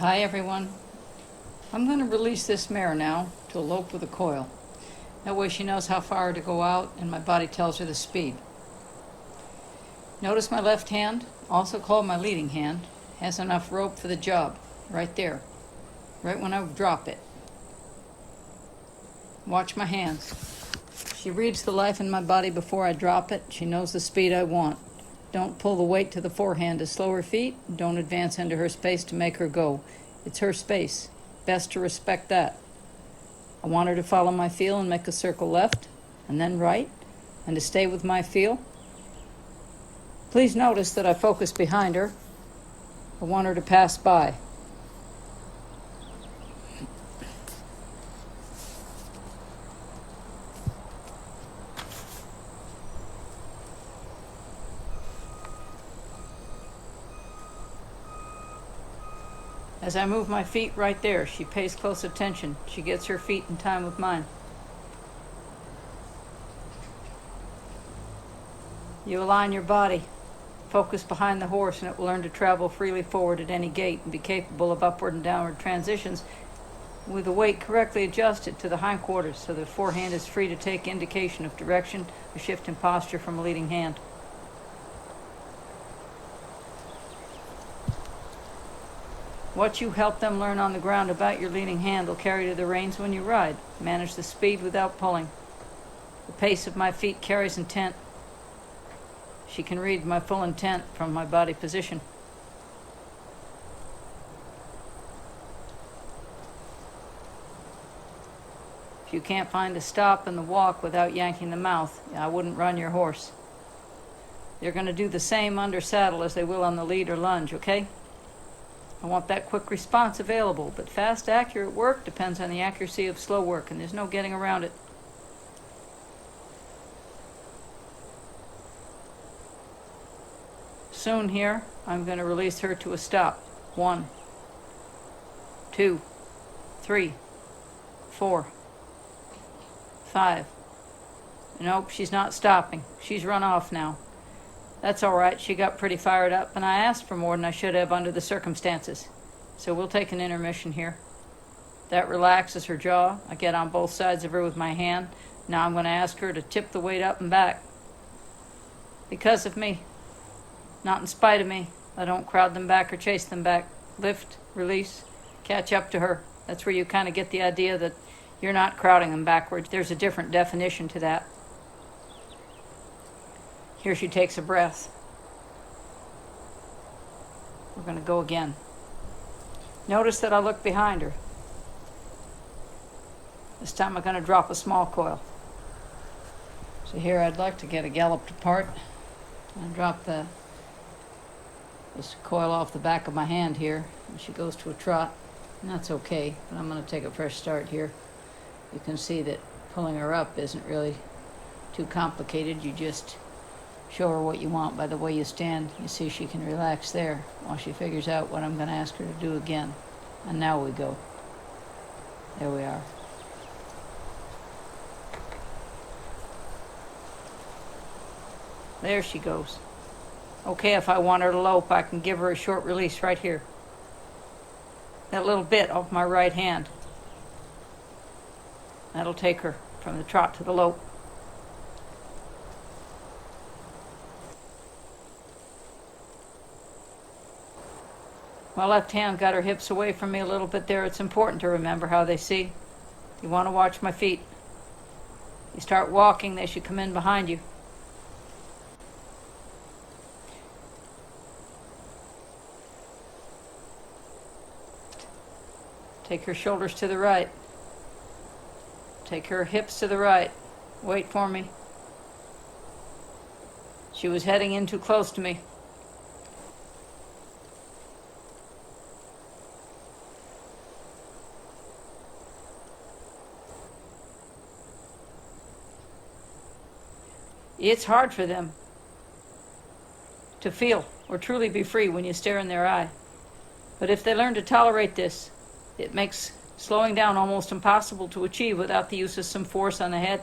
Hi everyone. I'm going to release this mare now to elope with a coil. That way she knows how far to go out and my body tells her the speed. Notice my left hand, also called my leading hand, has enough rope for the job, right there, right when I drop it. Watch my hands. She reads the life in my body before I drop it. She knows the speed I want. Don't pull the weight to the forehand to slow her feet. Don't advance into her space to make her go. It's her space. Best to respect that. I want her to follow my feel and make a circle left, and then right, and to stay with my feel. Please notice that I focus behind her. I want her to pass by. As I move my feet right there, she pays close attention. She gets her feet in time with mine. You align your body. Focus behind the horse and it will learn to travel freely forward at any gait and be capable of upward and downward transitions with the weight correctly adjusted to the hindquarters so the forehand is free to take indication of direction, a shift in posture from a leading hand. What you help them learn on the ground about your leading hand will carry to the reins when you ride. Manage the speed without pulling. The pace of my feet carries intent. She can read my full intent from my body position. If you can't find a stop in the walk without yanking the mouth, I wouldn't run your horse. They're going to do the same under saddle as they will on the lead or lunge, okay? I want that quick response available, but fast, accurate work depends on the accuracy of slow work, and there's no getting around it. Soon here, I'm going to release her to a stop. 1, 2, 3, 4, 5. Nope, she's not stopping. She's run off now. That's all right. She got pretty fired up, and I asked for more than I should have under the circumstances. So we'll take an intermission here. That relaxes her jaw. I get on both sides of her with my hand. Now I'm going to ask her to tip the weight up and back. Because of me. Not in spite of me. I don't crowd them back or chase them back. Lift, release, catch up to her. That's where you kind of get the idea that you're not crowding them backwards. There's a different definition to that. Here she takes a breath. We're going to go again. Notice that I look behind her. This time I'm going to drop a small coil. So here I'd like to get a galloped apart and drop this coil off the back of my hand here. And she goes to a trot, and that's okay, but I'm going to take a fresh start here. You can see that pulling her up isn't really too complicated. You just show her what you want by the way you stand. You see she can relax there while she figures out what I'm going to ask her to do again. And now we go. There we are. There she goes. Okay, if I want her to lope, I can give her a short release right here. That little bit off my right hand. That'll take her from the trot to the lope. My left hand got her hips away from me a little bit there. It's important to remember how they see. You want to watch my feet. You start walking, they should come in behind you. Take her shoulders to the right. Take her hips to the right. Wait for me. She was heading in too close to me. It's hard for them to feel or truly be free when you stare in their eye. But if they learn to tolerate this, it makes slowing down almost impossible to achieve without the use of some force on the head.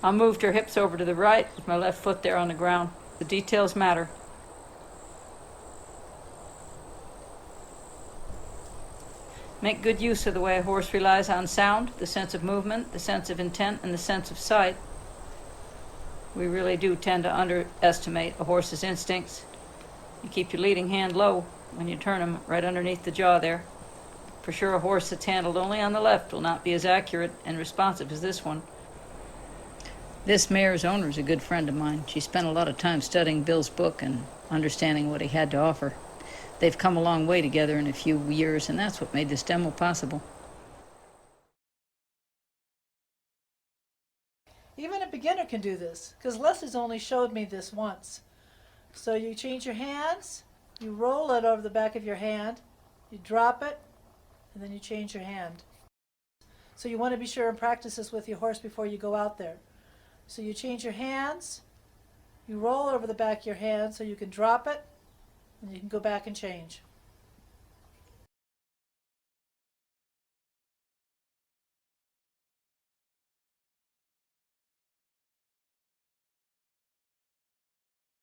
I moved her hips over to the right with my left foot there on the ground. The details matter. Make good use of the way a horse relies on sound, the sense of movement, the sense of intent, and the sense of sight. We really do tend to underestimate a horse's instincts. You keep your leading hand low when you turn him, right underneath the jaw there. For sure, a horse that's handled only on the left will not be as accurate and responsive as this one. This mare's owner is a good friend of mine. She spent a lot of time studying Bill's book and understanding what he had to offer. They've come a long way together in a few years, and that's what made this demo possible. Even a beginner can do this, because Leslie's only showed me this once. So you change your hands, you roll it over the back of your hand, you drop it, and then you change your hand. So you want to be sure and practice this with your horse before you go out there. So you change your hands, you roll over the back of your hand so you can drop it, and you can go back and change.